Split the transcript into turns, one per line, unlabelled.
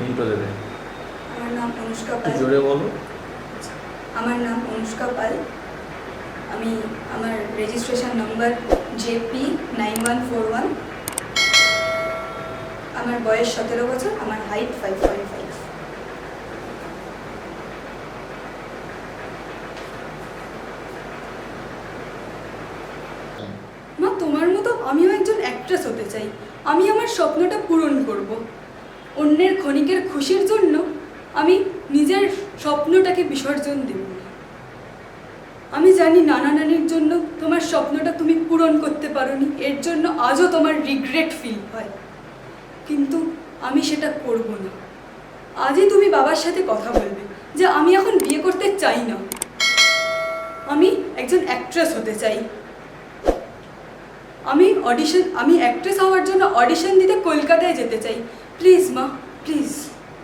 Intro দেবে।
আমার নাম অনুষ্কা পাল।
জোরে বলো।
আমার নাম অনুষ্কা পাল। আমি আমার রেজিস্ট্রেশন নাম্বার JP9141। আমার বয়স 17 বছর। আমার হাইট 5.5। মা, তোমার মতো আমিও একজন অ্যাক্ট্রেস হতে চাই। আমি আমার স্বপ্নটা পূরণ করব। অন্যের ক্ষণিকের খুশির জন্য আমি নিজের স্বপ্নটাকে বিসর্জন দেব না। আমি জানি নানা নানির জন্য তোমার স্বপ্নটা তুমি পূরণ করতে পারোনি, এর জন্য আজও তোমার রিগ্রেট ফিল হয়, কিন্তু আমি সেটা করব না। আজই তুমি বাবার সাথে কথা বলবে যে আমি এখন বিয়ে করতে চাই না, আমি একজন অ্যাক্ট্রেস হতে চাই। আমি অ্যাক্ট্রেস হওয়ার জন্য অডিশন দিতে কলকাতায় যেতে চাই। প্লিজ মা, প্লিজ।